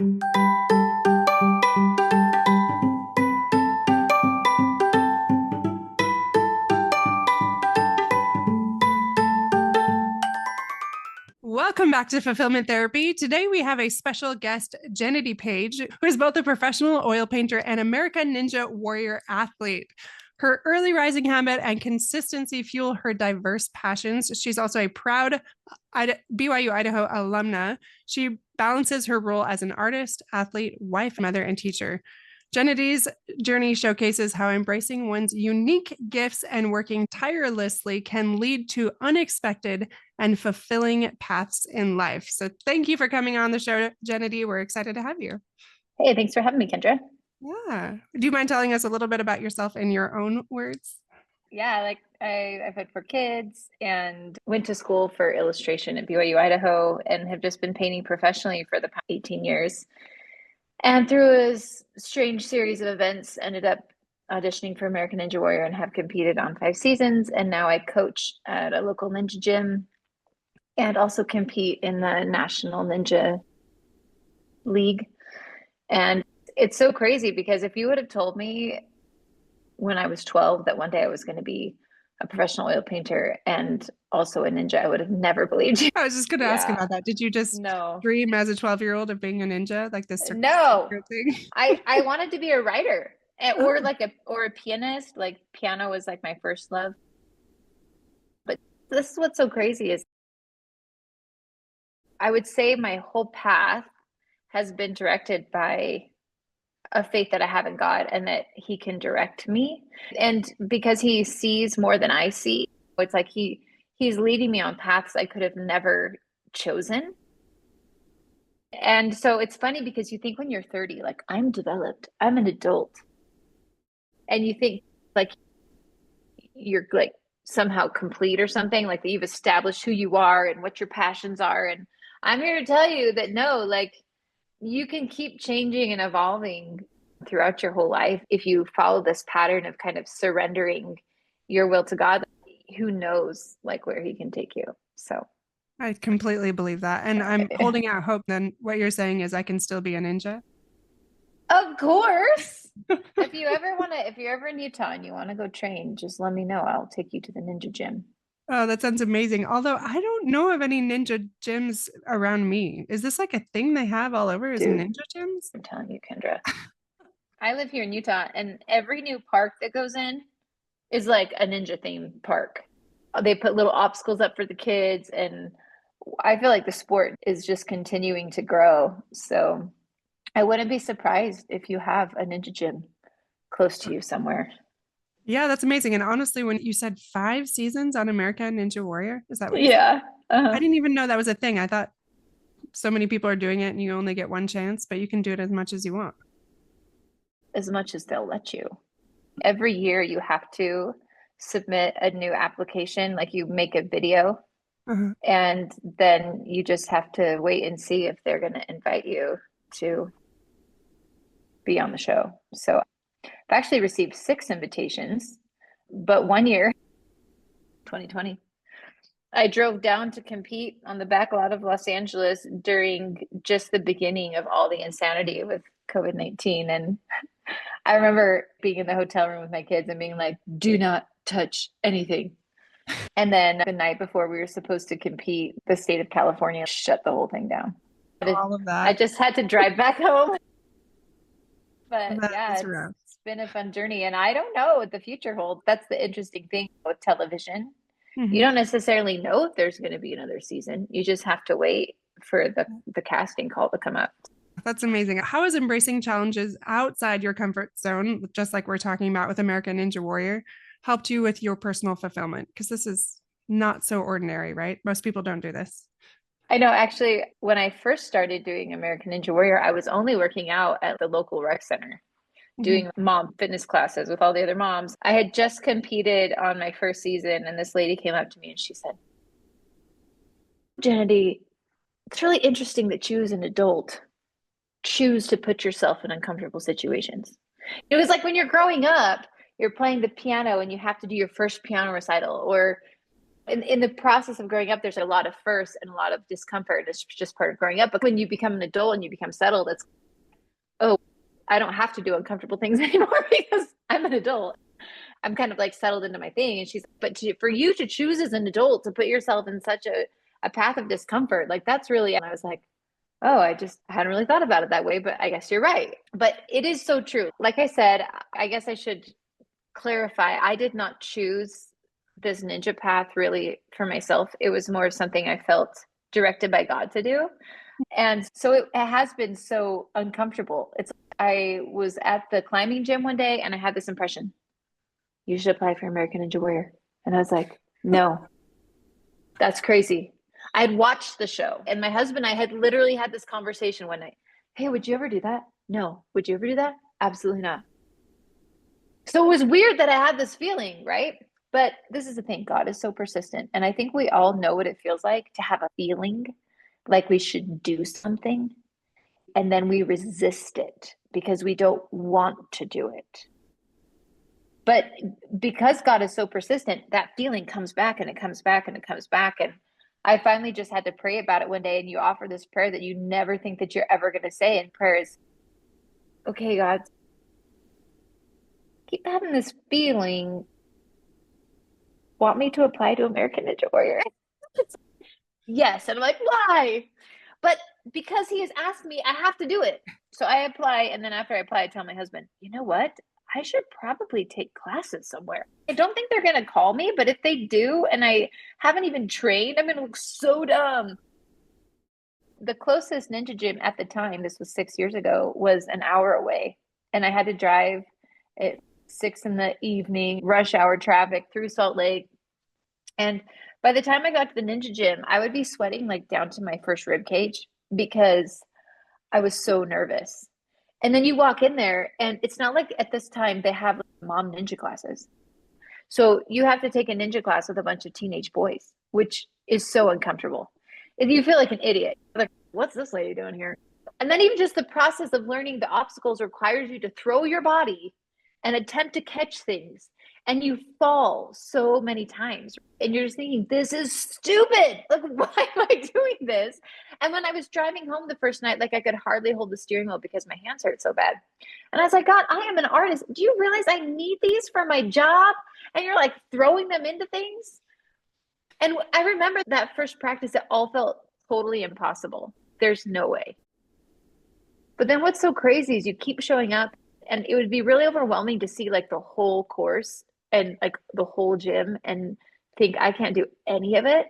Welcome back to Fulfillment Therapy. Today we have a special guest, Jenedy Paige, who is both a professional oil painter and American Ninja Warrior athlete. Her early rising habit and consistency fuel her diverse passions. She's also a proud BYU Idaho alumna. She balances her role as an artist, athlete, wife, mother, and teacher. Jenedy's journey showcases how embracing one's unique gifts and working tirelessly can lead to unexpected and fulfilling paths in life. So thank you for coming on the show, Jenedy. We're excited to have you. Hey, thanks for having me, Kendra. Yeah. Do you mind telling us a little bit about yourself in your own words? Yeah, I've had 4 kids and went to school for illustration at BYU Idaho and have just been painting professionally for the past 18 years. And through a strange series of events, ended up auditioning for American Ninja Warrior and have competed on 5 seasons. And now I coach at a local ninja gym and also compete in the National Ninja League. And it's so crazy because if you would have told me when I was 12 that one day I was going to be a professional oil painter and also a ninja, I would have never believed you. I was just going to ask about that. Did you just dream as a 12-year-old of being a ninja, like this? No, thing? I wanted to be a writer or a pianist. Like piano was like my first love. But this is what's so crazy is I would say my whole path has been directed by a faith that I have in God and that he can direct me. And because he sees more than I see, it's like he's leading me on paths I could have never chosen. And so it's funny because you think when you're 30, like I'm developed, I'm an adult. And you think like you're like somehow complete or something, like that you've established who you are and what your passions are. And I'm here to tell you that no, like you can keep changing and evolving throughout your whole life if you follow this pattern of kind of surrendering your will to God. Who knows like where he can take you. So I completely believe that. And I'm holding out hope then what you're saying is I can still be a ninja. Of course. If you're ever in Utah and you want to go train, just let me know. I'll take you to the ninja gym. Oh, that sounds amazing. Although I don't know of any ninja gyms around me. Is this like a thing they have all over? Is ninja gyms? I'm telling you, Kendra. I live here in Utah and every new park that goes in is like a ninja themed park. They put little obstacles up for the kids and I feel like the sport is just continuing to grow. So I wouldn't be surprised if you have a ninja gym close to you somewhere. Yeah, that's amazing. And honestly, when you said 5 seasons on American Ninja Warrior, is that what you said? I didn't even know that was a thing. I thought so many people are doing it and you only get one chance, but you can do it as much as you want. As much as they'll let you. Every year you have to submit a new application, like you make a video, and then you just have to wait and see if they're going to invite you to be on the show. So I've actually received 6 invitations, but one year, 2020, I drove down to compete on the back lot of Los Angeles during just the beginning of all the insanity with COVID-19. And I remember being in the hotel room with my kids and being like, do not touch anything. And then the night before we were supposed to compete, the state of California shut the whole thing down. All of that. I just had to drive back home. But yeah, it's been a fun journey. And I don't know what the future holds. That's the interesting thing with television. You don't necessarily know if there's going to be another season. You just have to wait for the casting call to come up. That's amazing. How has embracing challenges outside your comfort zone, just like we're talking about with American Ninja Warrior, helped you with your personal fulfillment? Because this is not so ordinary, right? Most people don't do this. I know. Actually, when I first started doing American Ninja Warrior, I was only working out at the local rec center, doing mom fitness classes with all the other moms. I had just competed on my first season, and this lady came up to me and she said, Jenedy, it's really interesting that you as an adult choose to put yourself in uncomfortable situations. It was like when you're growing up, you're playing the piano and you have to do your first piano recital, or in the process of growing up, there's a lot of firsts and a lot of discomfort. It's just part of growing up. But when you become an adult and you become settled, it's, oh, I don't have to do uncomfortable things anymore because I'm an adult. I'm kind of like settled into my thing. And for you to choose as an adult to put yourself in such a path of discomfort, like that's really, and I was like, oh, I just hadn't really thought about it that way, but I guess you're right. But it is so true. Like I said, I guess I should clarify, I did not choose this ninja path really for myself. It was more of something I felt directed by God to do. And so it has been so uncomfortable. I was at the climbing gym one day and I had this impression, you should apply for American Ninja Warrior. And I was like, no, that's crazy. I had watched the show and my husband and I had literally had this conversation one night. Hey, would you ever do that? No. Would you ever do that? Absolutely not. So it was weird that I had this feeling, right? But this is the thing, God is so persistent. And I think we all know what it feels like to have a feeling like we should do something. And then we resist it because we don't want to do it. But because God is so persistent, that feeling comes back and it comes back and it comes back. And I finally just had to pray about it one day. And you offer this prayer that you never think that you're ever going to say. And prayer is, okay, God, keep having this feeling. Want me to apply to American Ninja Warrior? Yes. And I'm like, why? But because he has asked me, I have to do it. So I apply. And then after I apply, I tell my husband, you know what? I should probably take classes somewhere. I don't think they're going to call me, but if they do, and I haven't even trained, I'm going to look so dumb. The closest ninja gym at the time, this was 6 years ago, was an hour away. And I had to drive at 6 p.m, rush hour traffic through Salt Lake. And by the time I got to the ninja gym, I would be sweating like down to my first rib cage because I was so nervous. And then you walk in there, and it's not like at this time they have mom ninja classes. So you have to take a ninja class with a bunch of teenage boys, which is so uncomfortable. And you feel like an idiot. Like, what's this lady doing here? And then even just the process of learning the obstacles requires you to throw your body and attempt to catch things. And you fall so many times. And you're just thinking, this is stupid. Like, why am I doing this? And when I was driving home the first night, like I could hardly hold the steering wheel because my hands hurt so bad. And I was like, God, I am an artist. Do you realize I need these for my job? And you're like throwing them into things. And I remember that first practice, it all felt totally impossible. There's no way. But then what's so crazy is you keep showing up, and it would be really overwhelming to see like the whole course and like the whole gym and think I can't do any of it.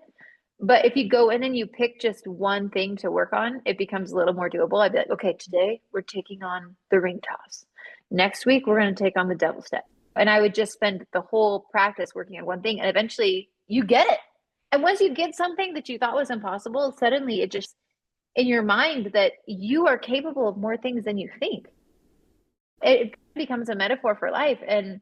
But if you go in and you pick just one thing to work on, it becomes a little more doable. I'd be like, okay, today we're taking on the ring toss. Next week, we're going to take on the double step. And I would just spend the whole practice working on one thing. And eventually you get it. And once you get something that you thought was impossible, suddenly it just in your mind that you are capable of more things than you think. It becomes a metaphor for life. And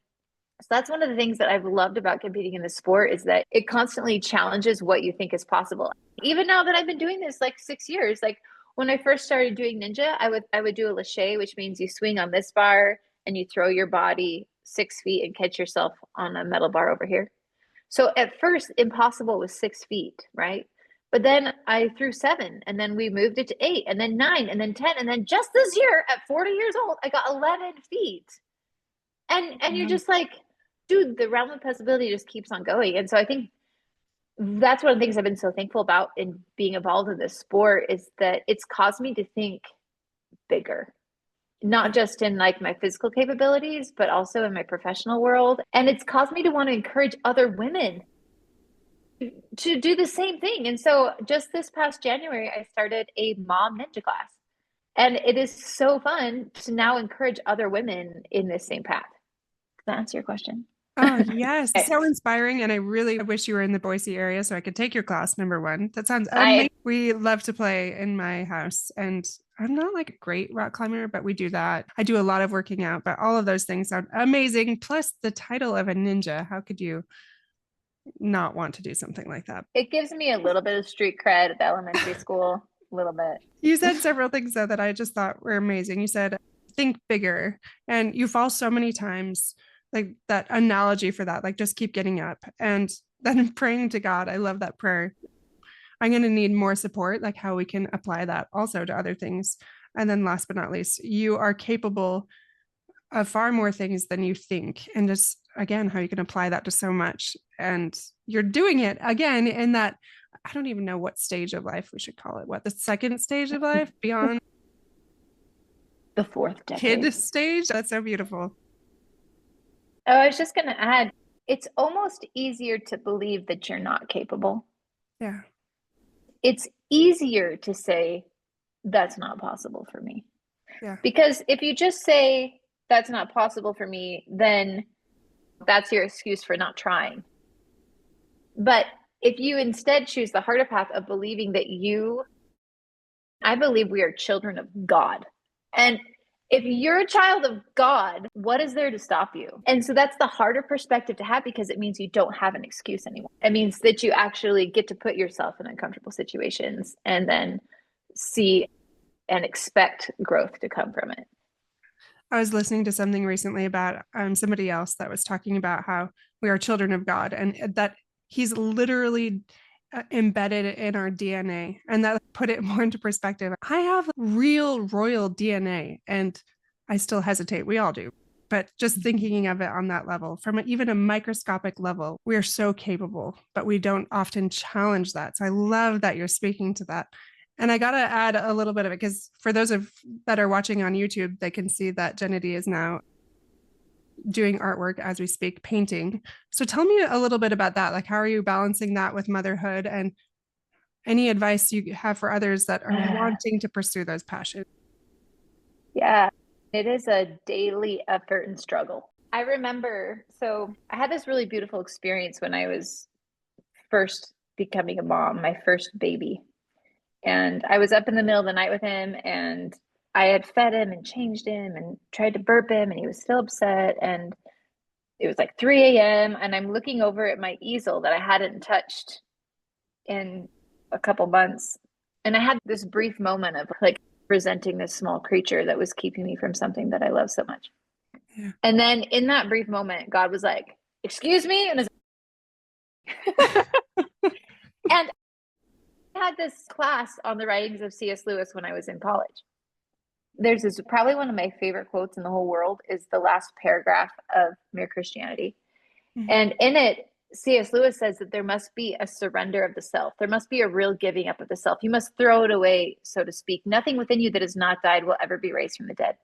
so that's one of the things that I've loved about competing in the sport is that it constantly challenges what you think is possible. Even now that I've been doing this like 6 years, like when I first started doing ninja, I would do a lache, which means you swing on this bar and you throw your body 6 feet and catch yourself on a metal bar over here. So at first, impossible was 6 feet, right? But then I threw 7, and then we moved it to 8, and then 9, and then 10, and then just this year at 40 years old, I got 11 feet. And you're just like, dude, the realm of possibility just keeps on going. And so I think that's one of the things I've been so thankful about in being involved in this sport is that it's caused me to think bigger, not just in like my physical capabilities, but also in my professional world. And it's caused me to want to encourage other women to do the same thing. And so just this past January, I started a mom ninja class. And it is so fun to now encourage other women in this same path. Does that answer your question? Oh, yes. So inspiring. And I really wish you were in the Boise area so I could take your class, number one. That sounds amazing. We love to play in my house. And I'm not like a great rock climber, but we do that. I do a lot of working out, but all of those things sound amazing. Plus the title of a ninja. How could you not want to do something like that? It gives me a little bit of street cred at the elementary school, a little bit. You said several things though that I just thought were amazing. You said, think bigger, and you fall so many times, like that analogy for that, like just keep getting up. And Then praying to God. I love that prayer. I'm going to need more support, like how we can apply that also to other things. And then last but not least, you are capable of far more things than you think. And just again, how you can apply that to so much. And you're doing it again in that, I don't even know what stage of life we should call it. What, the second stage of life beyond The fourth kid decade. stage? That's so beautiful. Oh, I was just going to add, it's almost easier to believe that you're not capable. Yeah. It's easier to say, that's not possible for me. Yeah. Because if you just say, that's not possible for me, then that's your excuse for not trying. But if you instead choose the harder path of believing that I believe we are children of God. And if you're a child of God, what is there to stop you? And so that's the harder perspective to have because it means you don't have an excuse anymore. It means that you actually get to put yourself in uncomfortable situations and then see and expect growth to come from it. I was listening to something recently about somebody else that was talking about how we are children of God and that he's literally embedded in our DNA. And that put it more into perspective. I have real royal DNA and I still hesitate. We all do. But just thinking of it on that level, from even a microscopic level, we are so capable, but we don't often challenge that. So I love that you're speaking to that. And I got to add a little bit of it because for those of that are watching on YouTube, they can see that Jenedy is now doing artwork as we speak, painting. So tell me a little bit about that. Like, how are you balancing that with motherhood and any advice you have for others that are wanting to pursue those passions? Yeah, it is a daily effort and struggle. I remember, so I had this really beautiful experience when I was first becoming a mom, my first baby. And I was up in the middle of the night with him, and I had fed him and changed him and tried to burp him, and he was still upset. And it was like 3 a.m., and I'm looking over at my easel that I hadn't touched in a couple months. And I had this brief moment of like resenting this small creature that was keeping me from something that I love so much. Yeah. And then in that brief moment, God was like, "Excuse me?" And, and I had this class on the writings of C.S. Lewis when I was in college. There's this probably one of my favorite quotes in the whole world is the last paragraph of Mere Christianity. Mm-hmm. And in it, C.S. Lewis says that there must be a surrender of the self. There must be a real giving up of the self. You must throw it away, so to speak. Nothing within you that has not died will ever be raised from the dead.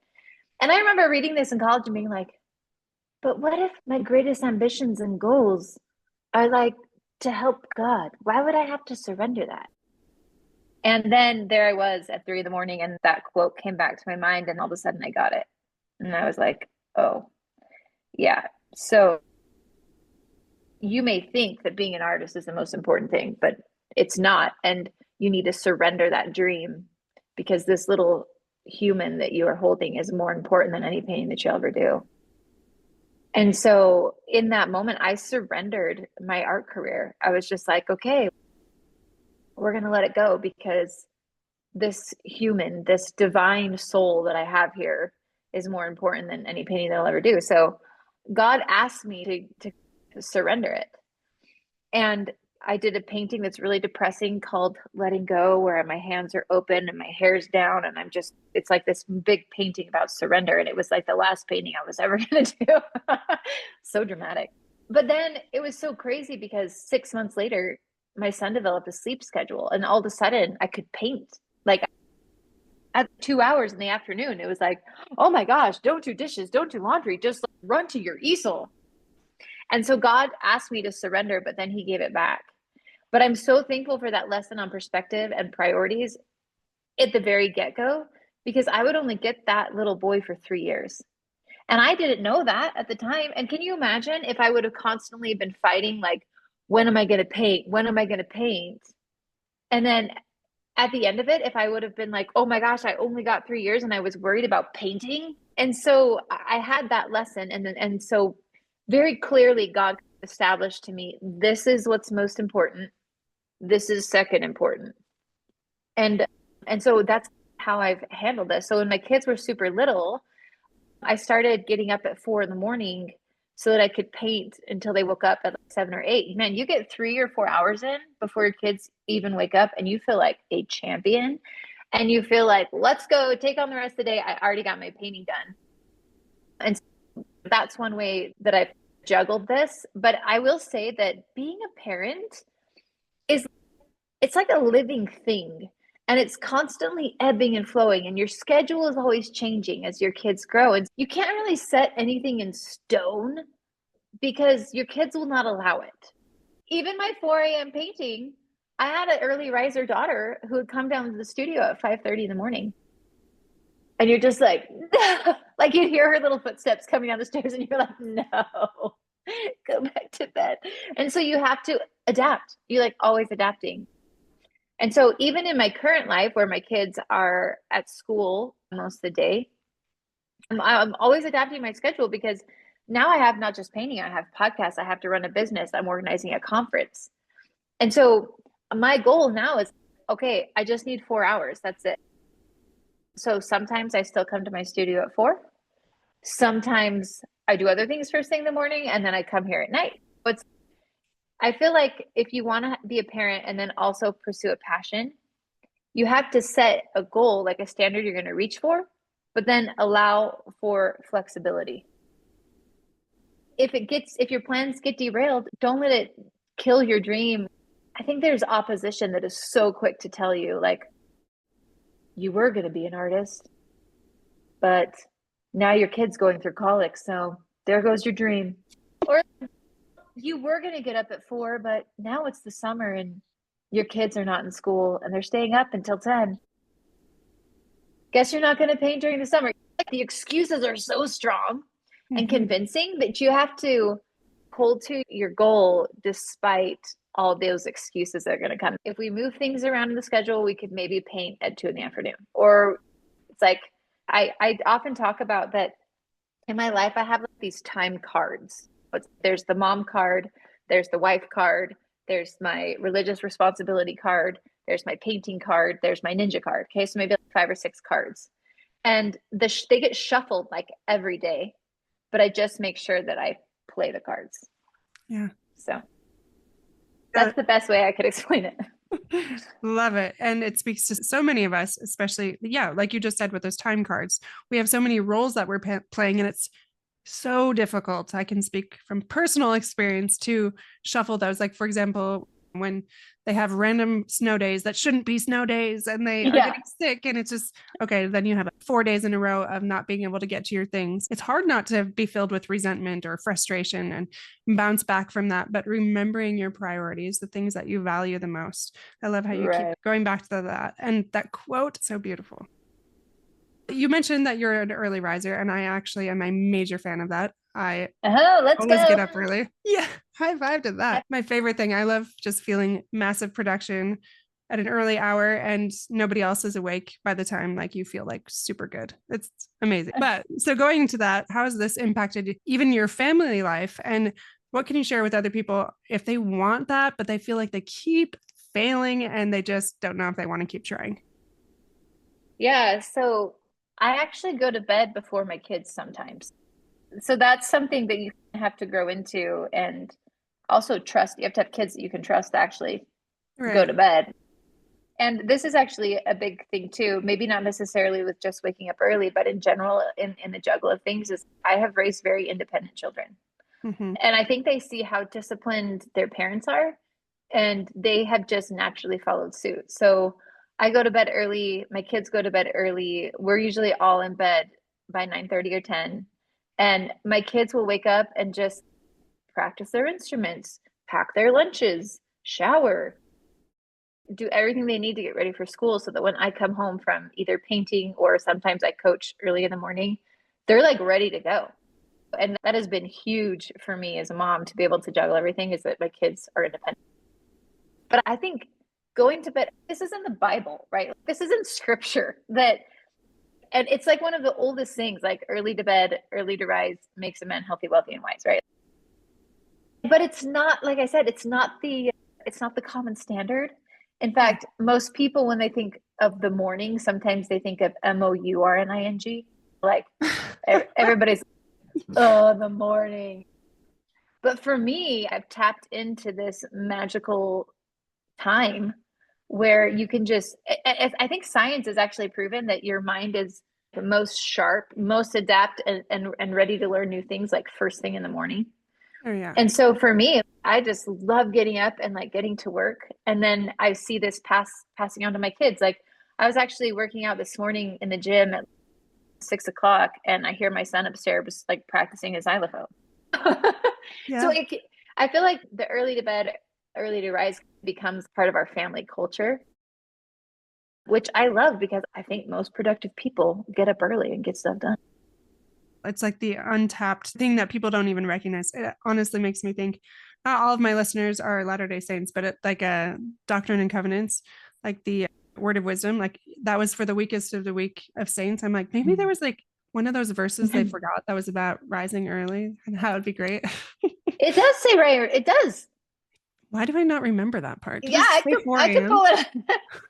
And I remember reading this in college and being like, but what if my greatest ambitions and goals are like to help God? Why would I have to surrender that? And then there I was at 3 a.m, and that quote came back to my mind, and all of a sudden I got it. And I was like, oh, yeah. So you may think that being an artist is the most important thing, but it's not. And you need to surrender that dream because this little human that you are holding is more important than any painting that you'll ever do. And so in that moment, I surrendered my art career. I was just like, okay, we're going to let it go because this human, this divine soul that I have here is more important than any painting that I'll ever do. So God asked me to surrender it. And I did a painting that's really depressing called Letting Go, where my hands are open and my hair's down. And it's like this big painting about surrender. And it was like the last painting I was ever going to do. So dramatic. But then it was so crazy because 6 months later, my son developed a sleep schedule. And all of a sudden, I could paint. Like at 2 hours in the afternoon, it was like, oh my gosh, don't do dishes, don't do laundry, just like run to your easel. And so God asked me to surrender, but then he gave it back. But I'm so thankful for that lesson on perspective and priorities at the very get-go, because I would only get that little boy for 3 years. And I didn't know that at the time. And can you imagine if I would have constantly been fighting, like, when am I going to paint? When am I going to paint? And then at the end of it, if I would have been like, oh my gosh, I only got 3 years and I was worried about painting. And so I had that lesson. And so very clearly, God established to me, this is what's most important. This is second important. And so that's how I've handled this. So when my kids were super little, I started getting up at 4 a.m. so that I could paint until they woke up at like 7 or 8. Man, you get 3 or 4 hours in before your kids even wake up and you feel like a champion and you feel like, let's go take on the rest of the day. I already got my painting done. And so that's one way that I've juggled this. But I will say that being a parent is, it's like a living thing. And it's constantly ebbing and flowing, and your schedule is always changing as your kids grow. And you can't really set anything in stone because your kids will not allow it. Even my 4 a.m. painting, I had an early riser daughter who would come down to the studio at 5:30 in the morning. And you're just like, like you'd hear her little footsteps coming down the stairs, and you're like, no, go back to bed. And so you have to adapt. You're like always adapting. And so even in my current life where my kids are at school most of the day, I'm always adapting my schedule because now I have not just painting, I have podcasts, I have to run a business, I'm organizing a conference. And so my goal now is, okay, I just need 4 hours. That's it. So sometimes I still come to my studio at 4. Sometimes I do other things first thing in the morning and then I come here at night. But I feel like if you want to be a parent and then also pursue a passion, you have to set a goal, like a standard you're going to reach for, but then allow for flexibility. If your plans get derailed, don't let it kill your dream. I think there's opposition that is so quick to tell you, like, you were going to be an artist, but now your kid's going through colic, so there goes your dream. Or you were going to get up at 4, but now it's the summer and your kids are not in school and they're staying up until 10. Guess you're not going to paint during the summer. The excuses are so strong and convincing that you have to hold to your goal despite all those excuses that are going to come. If we move things around in the schedule, we could maybe paint at 2 in the afternoon. Or it's like, I often talk about that in my life, I have like these time cards. There's the mom card, there's the wife card, there's my religious responsibility card, there's my painting card, there's my ninja card. Okay, so maybe like 5 or 6 cards. And they get shuffled like every day, but I just make sure that I play the cards. Yeah. So that's the best way I could explain it. Love it. And it speaks to so many of us, especially, like you just said, with those time cards. We have so many roles that we're playing, and it's so difficult. I can speak from personal experience to shuffle those. Like, for example, when they have random snow days that shouldn't be snow days and they are getting sick, and it's just, okay, then you have 4 days in a row of not being able to get to your things. It's hard not to be filled with resentment or frustration and bounce back from that, but remembering your priorities, the things that you value the most. I love how you keep going back to that. And that quote, so beautiful. You mentioned that you're an early riser, and I actually am a major fan of that. I always get up early. Yeah, high five to that. My favorite thing. I love just feeling massive production at an early hour and nobody else is awake by the time like you feel like super good. It's amazing. But so going into that, how has this impacted even your family life? And what can you share with other people if they want that, but they feel like they keep failing and they just don't know if they want to keep trying? Yeah, so I actually go to bed before my kids sometimes. So that's something that you have to grow into, and also trust. You have to have kids that you can trust to actually go to bed. And this is actually a big thing too, maybe not necessarily with just waking up early, but in general, in the juggle of things, is I have raised very independent children. And I think they see how disciplined their parents are, and they have just naturally followed suit. So I go to bed early, my kids go to bed early. We're usually all in bed by 9:30 or 10. And my kids will wake up and just practice their instruments, pack their lunches, shower, do everything they need to get ready for school, so that when I come home from either painting or sometimes I coach early in the morning, they're like ready to go. And that has been huge for me as a mom, to be able to juggle everything, is that my kids are independent. But I think going to bed, this is in the Bible, right? This is in scripture, and it's like one of the oldest things, like early to bed, early to rise makes a man healthy, wealthy, and wise, right? But it's not, like I said, it's not the common standard. In fact, most people, when they think of the morning, sometimes they think of MOURNING. Like everybody's, oh, the morning. But for me, I've tapped into this magical time where you can just, I think science has actually proven that your mind is the most sharp, most adapt and ready to learn new things like first thing in the morning. Oh yeah. And so for me, I just love getting up and like getting to work. And then I see this passing on to my kids. Like I was actually working out this morning in the gym at 6 o'clock and I hear my son upstairs like practicing his xylophone. So Yeah. I feel like the early to bed, early to rise becomes part of our family culture, which I love because I think most productive people get up early and get stuff done. It's like the untapped thing that people don't even recognize. It honestly makes me think not all of my listeners are Latter-day Saints, but it, like a Doctrine and Covenants, like the word of wisdom, like that was for the weakest of the weak of saints. I'm like, maybe there was like one of those verses they forgot that was about rising early, and that would be great. It does say right. It does. Why do I not remember that part? Does Yeah, it say 4 I could a.m.? pull it.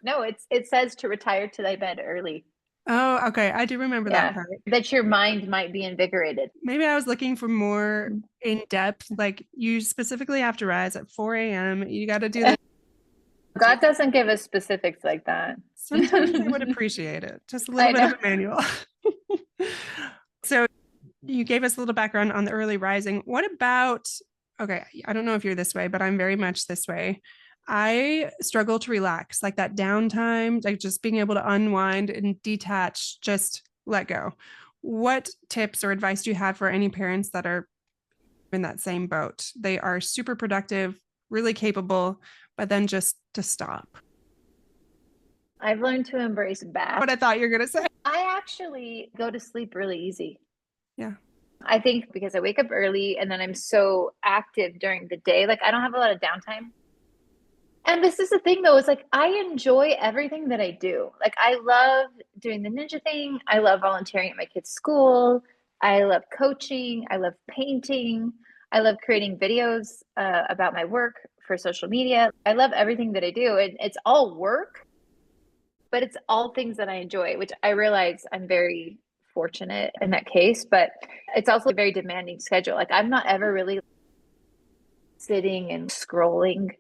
No, it says to retire to thy bed early. Oh, okay. I do remember that Yeah, part. that your mind might be invigorated. Maybe I was looking for more in depth. Like you specifically have to rise at 4 a.m. You got to do this. God doesn't give us specifics like that. Sometimes I would appreciate it. Just a little I bit of know. a manual. So you gave us a little background on the early rising. What about, okay, I don't know if you're this way, but I'm very much this way. I struggle to relax, like that downtime, like just being able to unwind and detach, just let go. What tips or advice do you have for any parents that are in that same boat? They are super productive, really capable, but then just to stop. I've learned to embrace back. What I thought you were going to say. I actually go to sleep really easy. Yeah. I think because I wake up early and then I'm so active during the day, like I don't have a lot of downtime. And this is the thing though, is like I enjoy everything that I do. Like I love doing the ninja thing. I love volunteering at my kids' school. I love coaching. I love painting. I love creating videos about my work for social media. I love everything that I do. And it's all work, but it's all things that I enjoy, which I realize I'm very fortunate in that case. But it's also a very demanding schedule. Like I'm not ever really sitting and scrolling.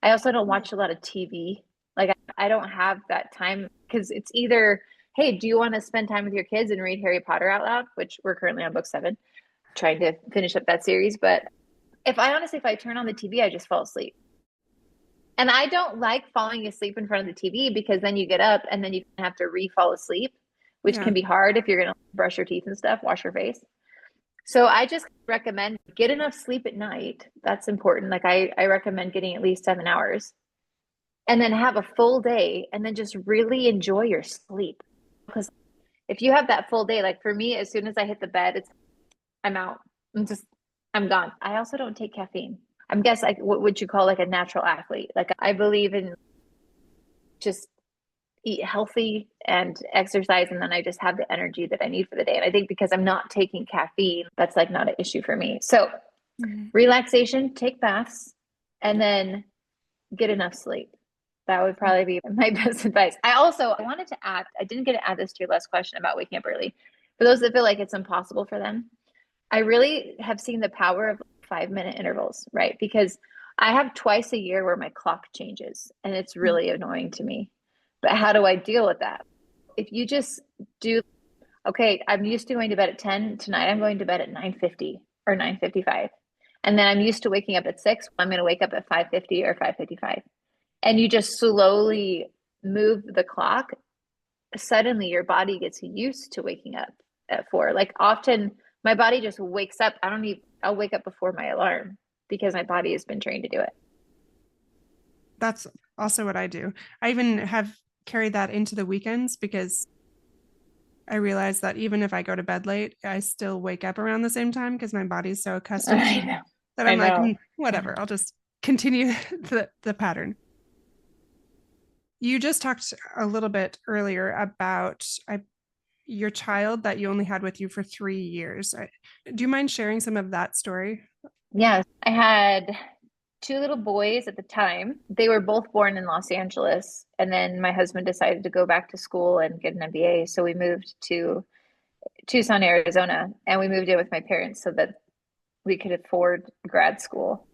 I also don't watch a lot of TV. Like I don't have that time because it's either, hey, do you want to spend time with your kids and read Harry Potter out loud, which we're currently on book 7, trying to finish up that series. But if I turn on the TV, I just fall asleep. And I don't like falling asleep in front of the TV because then you get up and then you have to re-fall asleep, which Yeah. can be hard if you're going to brush your teeth and stuff, wash your face. So I just recommend get enough sleep at night. That's important. Like I recommend getting at least 7 hours and then have a full day and then just really enjoy your sleep. Because if you have that full day, like for me, as soon as I hit the bed, I'm out. I'm gone. I also don't take caffeine. I'm guess like what would you call like a natural athlete? Like I believe in just eat healthy and exercise and then I just have the energy that I need for the day. And I think because I'm not taking caffeine, that's like not an issue for me. So relaxation, take baths, and then get enough sleep. That would probably be my best advice. I wanted to add, I didn't get to add this to your last question about waking up early. For those that feel like it's impossible for them, I really have seen the power of 5-minute intervals, right? Because I have twice a year where my clock changes and it's really annoying to me. But how do I deal with that? If you just do, okay, I'm used to going to bed at 10. Tonight I'm going to bed at 9:50 or 9:55. And then I'm used to waking up at 6. I'm going to wake up at 5:50 or 5:55. And you just slowly move the clock. Suddenly your body gets used to waking up at 4. Like often my body just wakes up. I'll wake up before my alarm because my body has been trained to do it. That's also what I do. I even have carried that into the weekends because I realize that even if I go to bed late, I still wake up around the same time because my body's so accustomed to I it know. that I I'm like, know. whatever, I'll just continue the pattern. You just talked a little bit earlier about your child that you only had with you for 3 years. Do you mind sharing some of that story? Yes, I had 2 little boys at the time. They were both born in Los Angeles. And then my husband decided to go back to school and get an MBA. So we moved to Tucson, Arizona, and we moved in with my parents so that we could afford grad school.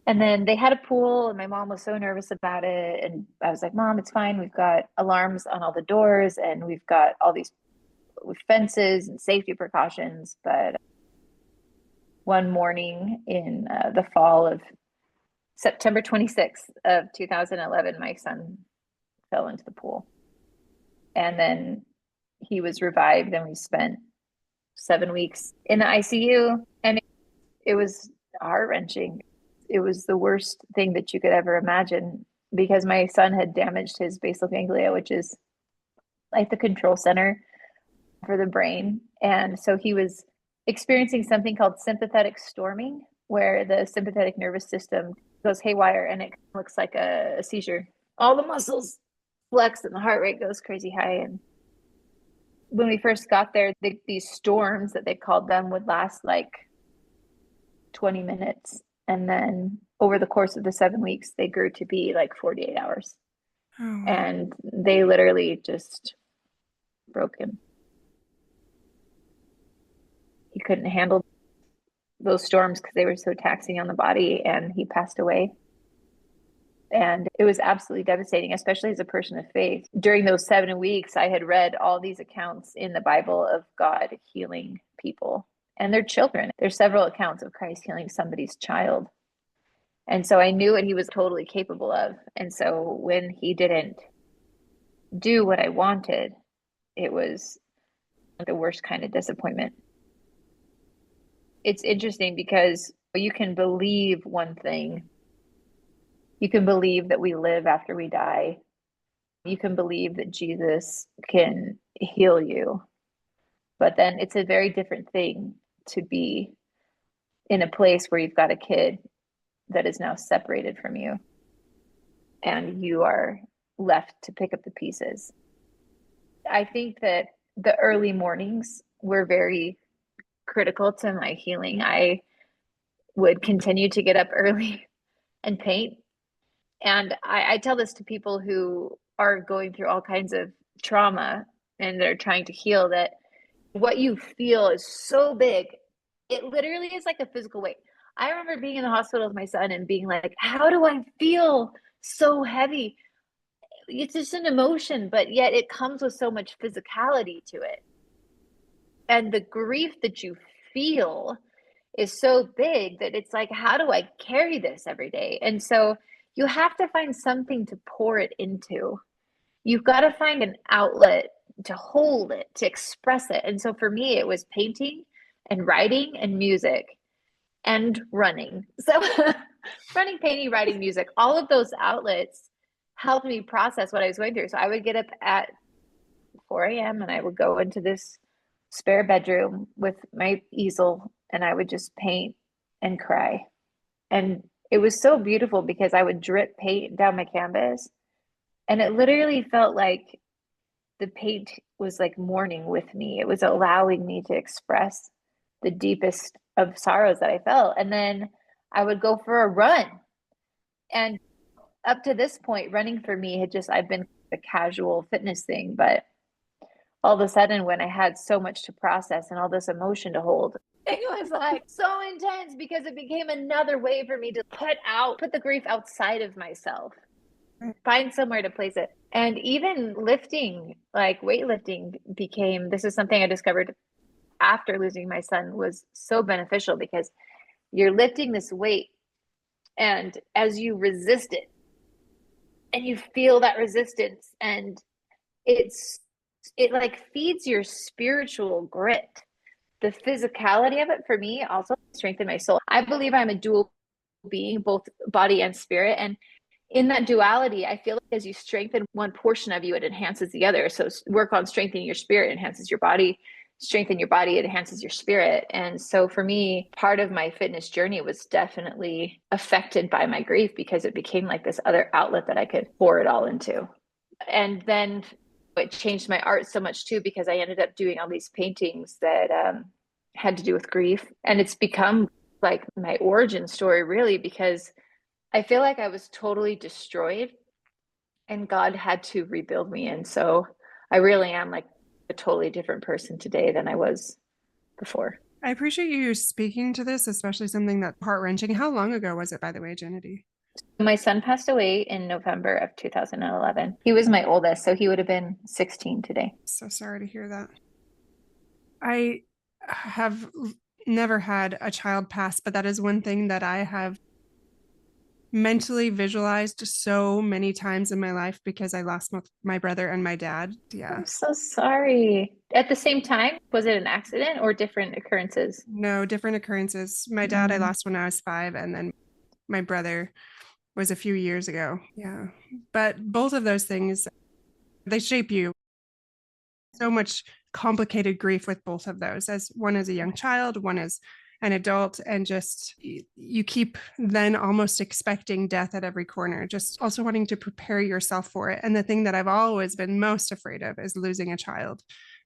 And then they had a pool, and my mom was so nervous about it. And I was like, Mom, it's fine. We've got alarms on all the doors, and we've got all these fences and safety precautions. But one morning in the fall of September 26th of 2011, my son fell into the pool. And then he was revived, and we spent 7 weeks in the ICU. And it was heart-wrenching. It was the worst thing that you could ever imagine because my son had damaged his basal ganglia, which is like the control center for the brain. And so he was experiencing something called sympathetic storming, where the sympathetic nervous system goes haywire and it looks like a seizure. All the muscles flex and the heart rate goes crazy high. And when we first got there, these storms that they called them would last like 20 minutes. And then over the course of the 7 weeks, they grew to be like 48 hours. Oh. And they literally just broke him. He couldn't handle those storms because they were so taxing on the body, and he passed away. And it was absolutely devastating, especially as a person of faith. During those 7 weeks, I had read all these accounts in the Bible of God healing people and their children. There's several accounts of Christ healing somebody's child. And so I knew what he was totally capable of. And so when he didn't do what I wanted, it was the worst kind of disappointment. It's interesting because you can believe one thing. You can believe that we live after we die. You can believe that Jesus can heal you. But then it's a very different thing to be in a place where you've got a kid that is now separated from you and you are left to pick up the pieces. I think that the early mornings were very critical to my healing. I would continue to get up early and paint. And I tell this to people who are going through all kinds of trauma and they're trying to heal, that what you feel is so big. It literally is like a physical weight. I remember being in the hospital with my son and being like, how do I feel so heavy? It's just an emotion, but yet it comes with so much physicality to it. And the grief that you feel is so big that it's like, how do I carry this every day? And so you have to find something to pour it into. You've got to find an outlet to hold it, to express it. And so for me, it was painting and writing and music and running. So running, painting, writing, music, all of those outlets helped me process what I was going through. So I would get up at 4 a.m. and I would go into this spare bedroom with my easel and I would just paint and cry. And it was so beautiful because I would drip paint down my canvas and it literally felt like the paint was like mourning with me. It was allowing me to express the deepest of sorrows that I felt. And then I would go for a run. And up to this point, running for me I've been a casual fitness thing, but all of a sudden when I had so much to process and all this emotion to hold, it was like so intense because it became another way for me to put the grief outside of myself, find somewhere to place it. And even lifting, like weightlifting this is something I discovered after losing my son, was so beneficial because you're lifting this weight and as you resist it and you feel that resistance and it like feeds your spiritual grit. The physicality of it for me also strengthened my soul. I believe I'm a dual being, both body and spirit. And in that duality, I feel like as you strengthen one portion of you, it enhances the other. So work on strengthening your spirit, enhances your body. Strengthen your body, it enhances your spirit. And so for me, part of my fitness journey was definitely affected by my grief because it became like this other outlet that I could pour it all into. And then it changed my art so much too, because I ended up doing all these paintings that had to do with grief. And it's become like my origin story, really, because I feel like I was totally destroyed and God had to rebuild me. And so I really am like a totally different person today than I was before. I appreciate you speaking to this, especially something that's heart-wrenching. How long ago was it, by the way, Jenedy? My son passed away in November of 2011. He was my oldest, so he would have been 16 today. So sorry to hear that. I have never had a child pass, but that is one thing that I have mentally visualized so many times in my life because I lost my brother and my dad. Yeah. I'm so sorry. At the same time, was it an accident or different occurrences? No, different occurrences. My dad I Mm, lost when I was 5, and then my brother was a few years ago. Yeah. But both of those things, they shape you. So much complicated grief with both of those, as one as a young child, one as an adult, and just you keep then almost expecting death at every corner, just also wanting to prepare yourself for it. And the thing that I've always been most afraid of is losing a child,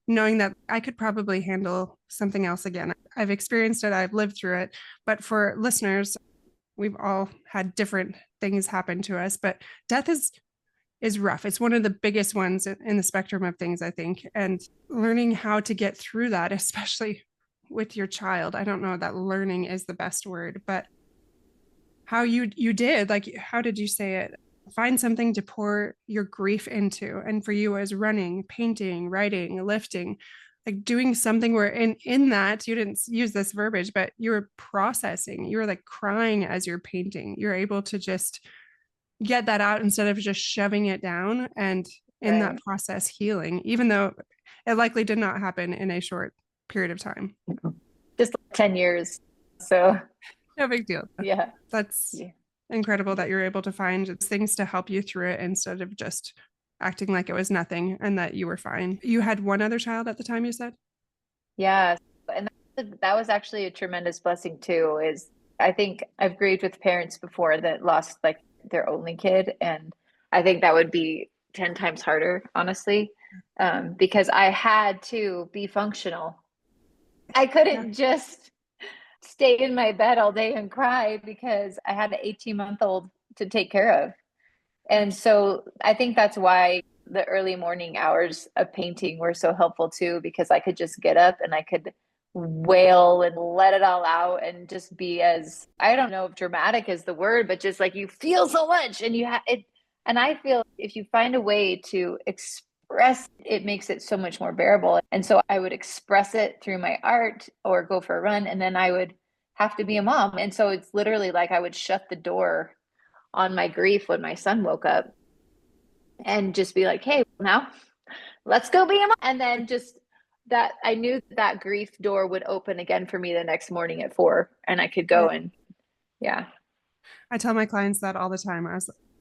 knowing that I could probably handle something else again. I've experienced it, I've lived through it, but for listeners, we've all had different things happen to us, but death is rough. It's one of the biggest ones in the spectrum of things, I think. And learning how to get through that, especially with your child. I don't know that learning is the best word, but how you did, like, how did you say it? Find something to pour your grief into. And for you as running, painting, writing, lifting, like doing something where in that you didn't use this verbiage, but you were processing, you were like crying as you're painting. You're able to just get that out instead of just shoving it down, and in that right. process healing, even though it likely did not happen in a short period of time. Just like 10 years. So, No big deal. yeah. That's Yeah. incredible that you're able to find things to help you through it instead of just acting like it was nothing and that you were fine. You had one other child at the time, you said? Yeah. And that was actually a tremendous blessing too, is I think I've grieved with parents before that lost like their only kid. And I think that would be 10 times harder, honestly, because I had to be functional. I Yeah. couldn't just stay in my bed all day and cry because I had an 18-month-old to take care of. And so I think that's why the early morning hours of painting were so helpful too, because I could just get up and I could wail and let it all out and just be as, I don't know if dramatic is the word, but just like you feel so much and you have it. And I feel if you find a way to express, it makes it so much more bearable. And so I would express it through my art or go for a run, and then I would have to be a mom. And so it's literally like I would shut the door on my grief when my son woke up and just be like, hey, now let's go be a mom. And then just that I knew that grief door would open again for me the next morning at 4 and I could Yeah. go and yeah. I tell my clients that all the time.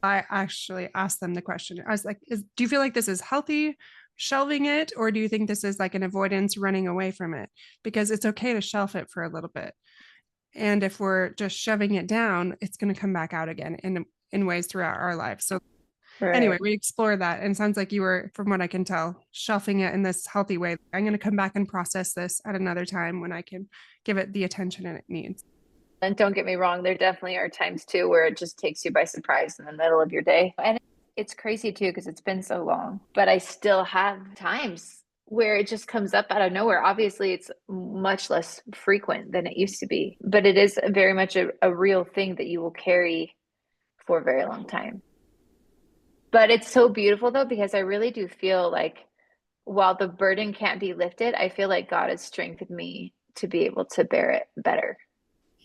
I actually ask them the question. I was like, do you feel like this is healthy, shelving it, or do you think this is like an avoidance, running away from it? Because it's okay to shelf it for a little bit. And if we're just shoving it down, it's going to come back out again in ways throughout our lives. So anyway, Right. we explore that. And it sounds like you were, from what I can tell, shelving it in this healthy way. I'm going to come back and process this at another time when I can give it the attention it needs. And don't get me wrong, there definitely are times too where it just takes you by surprise in the middle of your day. And it's crazy too because it's been so long, but I still have times where it just comes up out of nowhere. Obviously, it's much less frequent than it used to be, but it is very much a real thing that you will carry for a very long time. But it's so beautiful though, because I really do feel like while the burden can't be lifted, I feel like God has strengthened me to be able to bear it better.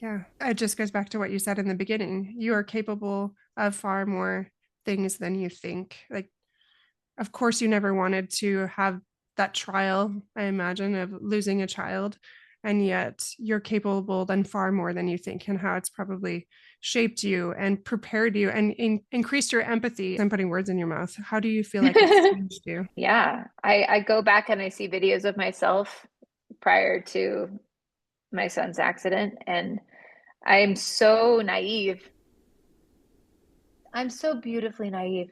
Yeah. It just goes back to what you said in the beginning. You are capable of far more things than you think. Like, of course, you never wanted to have that trial, I imagine, of losing a child. And yet you're capable than far more than you think, and how it's probably shaped you and prepared you and increased your empathy. I'm putting words in your mouth. How do you feel like it's changed you? Yeah, I go back and I see videos of myself prior to my son's accident, and I'm so naive. I'm so beautifully naive.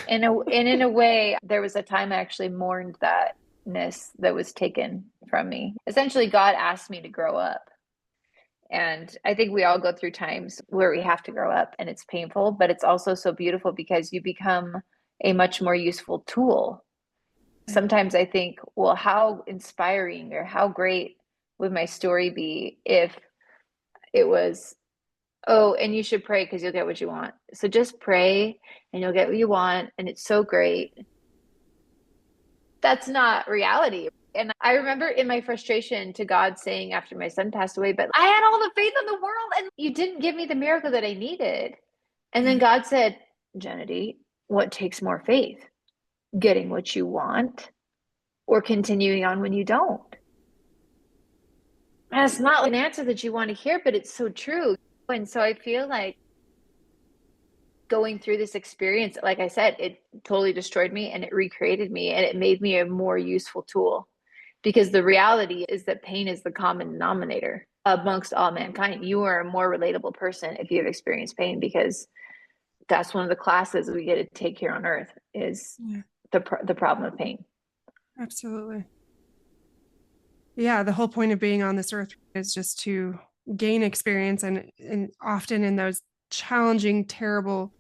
And in a way, there was a time I actually mourned thatness that was taken from me. Essentially, God asked me to grow up. And I think we all go through times where we have to grow up and it's painful, but it's also so beautiful because you become a much more useful tool. Sometimes I think, well, how inspiring or how great would my story be if it was, oh, and you should pray because you'll get what you want. So just pray and you'll get what you want, and it's so great. That's not reality. And I remember in my frustration to God saying after my son passed away, but I had all the faith in the world and you didn't give me the miracle that I needed. And then God said, Jenedy, what takes more faith? Getting what you want or continuing on when you don't? And it's not an answer that you want to hear, but it's so true. And so I feel like going through this experience, like I said, it totally destroyed me and it recreated me and it made me a more useful tool. Because the reality is that pain is the common denominator amongst all mankind. You are a more relatable person if you have experienced pain, because that's one of the classes we get to take here on earth is the problem of pain. Absolutely. Yeah, the whole point of being on this earth is just to gain experience, and often in those challenging, terrible,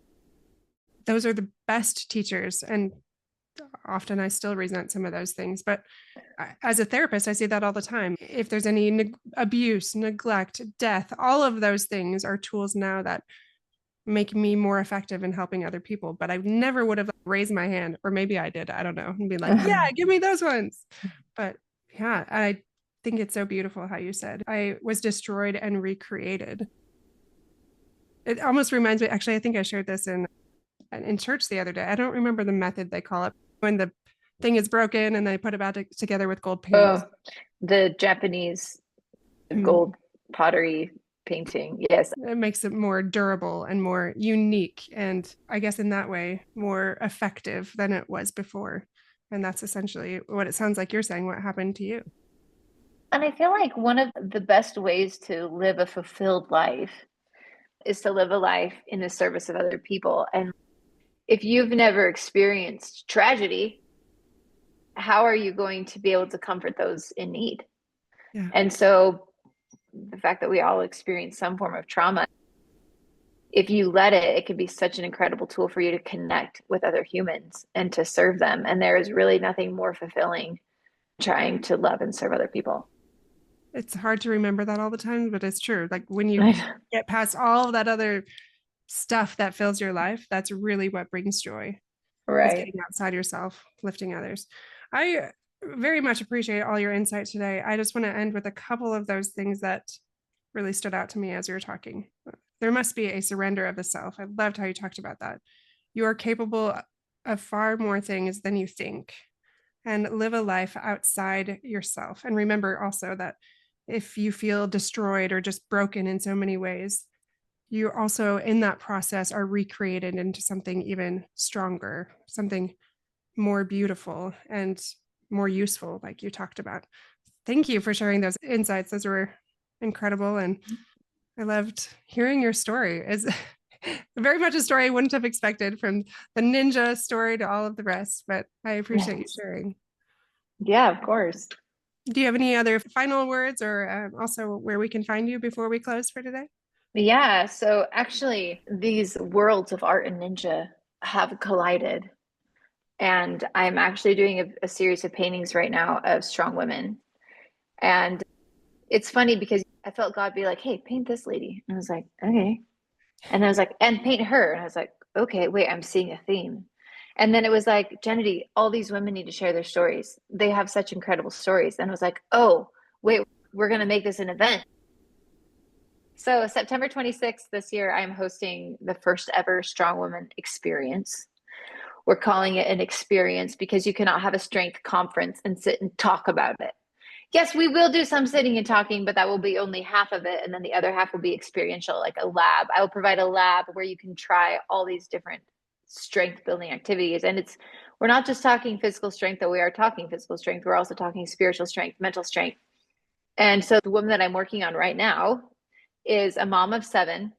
those are the best teachers. And often I still resent some of those things, but as a therapist, I see that all the time. If there's any abuse, neglect, death, all of those things are tools now that make me more effective in helping other people. But I never would have raised my hand, or maybe I did, I don't know, and be like, yeah, give me those ones. But yeah, I think it's so beautiful how you said, I was destroyed and recreated. It almost reminds me, actually, I think I shared this in church the other day. I don't remember the method they call it, when the thing is broken and they put it back together with gold paint. Oh, the Japanese gold pottery painting. Yes. It makes it more durable and more unique, and I guess in that way more effective than it was before. And that's essentially what it sounds like you're saying, what happened to you. And I feel like one of the best ways to live a fulfilled life is to live a life in the service of other people. And if you've never experienced tragedy, how are you going to be able to comfort those in need? Yeah. And so the fact that we all experience some form of trauma, if you let it, it can be such an incredible tool for you to connect with other humans and to serve them. And there is really nothing more fulfilling trying to love and serve other people. It's hard to remember that all the time, but it's true. Like when you get past all that other stuff that fills your life, that's really what brings joy. Right. Getting outside yourself, lifting others. I very much appreciate all your insight today. I just want to end with a couple of those things that really stood out to me as you were talking. There must be a surrender of the self. I loved how you talked about that. You are capable of far more things than you think, and live a life outside yourself. And remember also that if you feel destroyed or just broken in so many ways, you also in that process are recreated into something even stronger, something more beautiful and more useful, like you talked about. Thank you for sharing those insights. Those were incredible. And I loved hearing your story. It's very much a story I wouldn't have expected, from the ninja story to all of the rest, but I appreciate you sharing. Yeah, of course. Do you have any other final words, or also where we can find you before we close for today? Yeah, so actually, these worlds of art and ninja have collided. And I'm actually doing a series of paintings right now of strong women. And it's funny because I felt God be like, hey, paint this lady. And I was like, okay. And I was like, and paint her. And I was like, okay, wait, I'm seeing a theme. And then it was like, Jenedy, all these women need to share their stories. They have such incredible stories. And I was like, oh, wait, we're going to make this an event. So September 26th this year, I'm hosting the first ever Strong Woman Experience. We're calling it an experience because you cannot have a strength conference and sit and talk about it. Yes, we will do some sitting and talking, but that will be only half of it. And then the other half will be experiential, like a lab. I will provide a lab where you can try all these different strength building activities. And we're not just talking physical strength, though we are talking physical strength. We're also talking spiritual strength, mental strength. And so the woman that I'm working on right now is a mom of 7.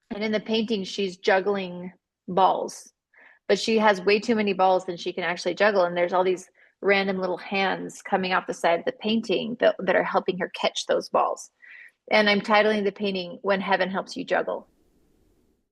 And in the painting, she's juggling balls, but she has way too many balls than she can actually juggle. And there's all these random little hands coming off the side of the painting that are helping her catch those balls. And I'm titling the painting When Heaven Helps You Juggle,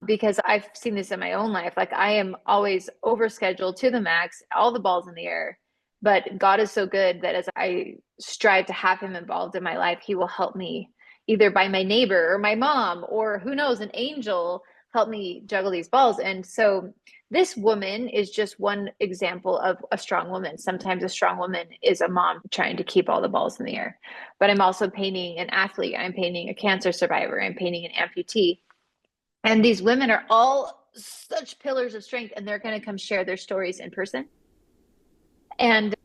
because I've seen this in my own life. Like I am always overscheduled to the max, all the balls in the air. But God is so good that as I strive to have him involved in my life, he will help me either by my neighbor or my mom, or who knows, an angel help me juggle these balls. And so this woman is just one example of a strong woman. Sometimes a strong woman is a mom trying to keep all the balls in the air. But I'm also painting an athlete. I'm painting a cancer survivor. I'm painting an amputee. And these women are all such pillars of strength, and they're going to come share their stories in person. And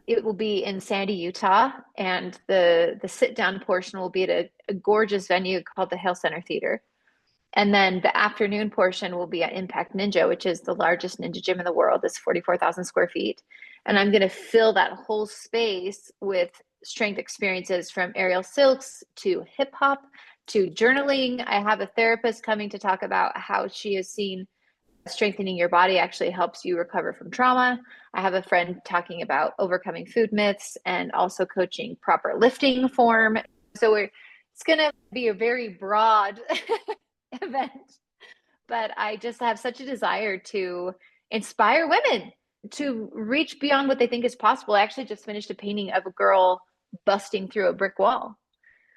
it will be in Sandy, Utah, and the sit down portion will be at a gorgeous venue called the Hale Center Theater. And then the afternoon portion will be at Impact Ninja, which is the largest ninja gym in the world. It's 44,000 square feet. And I'm going to fill that whole space with strength experiences, from aerial silks to hip hop to journaling. I have a therapist coming to talk about how she has seen strengthening your body actually helps you recover from trauma. I have a friend talking about overcoming food myths and also coaching proper lifting form. So it's going to be a very broad event, but I just have such a desire to inspire women to reach beyond what they think is possible. I actually just finished a painting of a girl busting through a brick wall.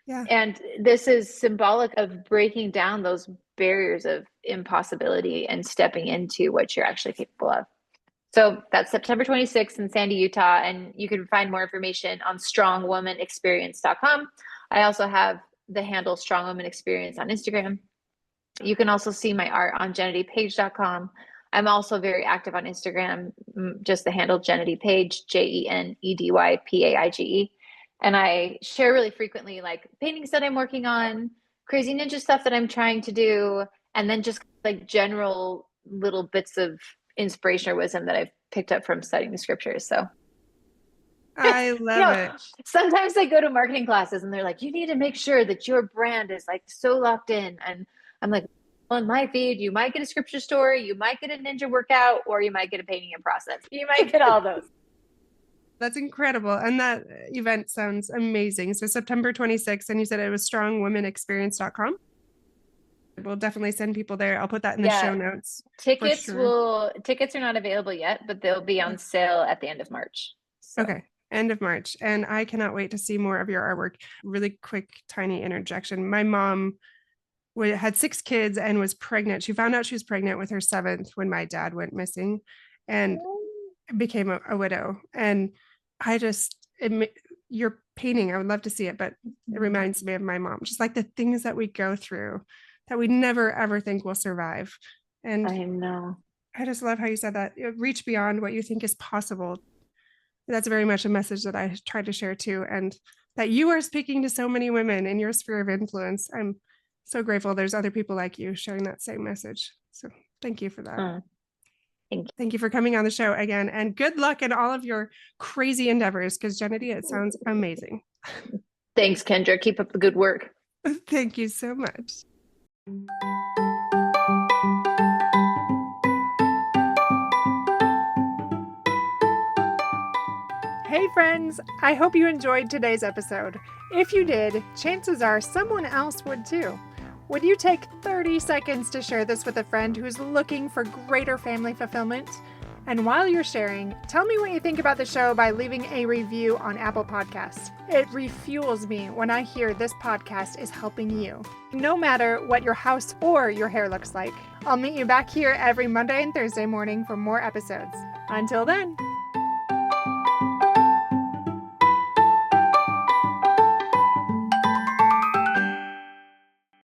Yeah. And this is symbolic of breaking down those barriers of impossibility and stepping into what you're actually capable of. So that's September 26th in Sandy, Utah. And you can find more information on strongwomanexperience.com. I also have the handle Strong Woman Experience on Instagram. You can also see my art on JenedyPaige.com. I'm also very active on Instagram, just the handle Jenedy Paige, JenedyPaige. And I share really frequently like paintings that I'm working on, crazy ninja stuff that I'm trying to do, and then just like general little bits of inspiration or wisdom that I've picked up from studying the scriptures. So I love it. Sometimes I go to marketing classes and they're like, you need to make sure that your brand is like so locked in. And I'm like, on my feed, you might get a scripture story, you might get a ninja workout, or you might get a painting in process. You might get all those. That's incredible. And that event sounds amazing. So September 26th, and you said it was strongwomanexperience.com. We'll definitely send people there. I'll put that in the show notes. Tickets are not available yet, but they'll be on sale at the end of March. So. Okay. End of March. And I cannot wait to see more of your artwork. Really quick, tiny interjection. My mom had 6 kids and was pregnant. She found out she was pregnant with her 7th when my dad went missing and became a widow. And your painting, I would love to see it, but it reminds me of my mom, just like the things that we go through that we never ever think will survive. And I know. I just love how you said that. Reach beyond what you think is possible. That's very much a message that I try to share too, and that you are speaking to so many women in your sphere of influence. I'm so grateful there's other people like you sharing that same message. So thank you for that. Thank you for coming on the show again, and good luck in all of your crazy endeavors, because Jenedy, it sounds amazing. Thanks, Kendra. Keep up the good work. Thank you so much. Hey friends, I hope you enjoyed today's episode. If you did, chances are someone else would too. Would you take 30 seconds to share this with a friend who's looking for greater family fulfillment? And while you're sharing, tell me what you think about the show by leaving a review on Apple Podcasts. It refuels me when I hear this podcast is helping you. No matter what your house or your hair looks like. I'll meet you back here every Monday and Thursday morning for more episodes. Until then.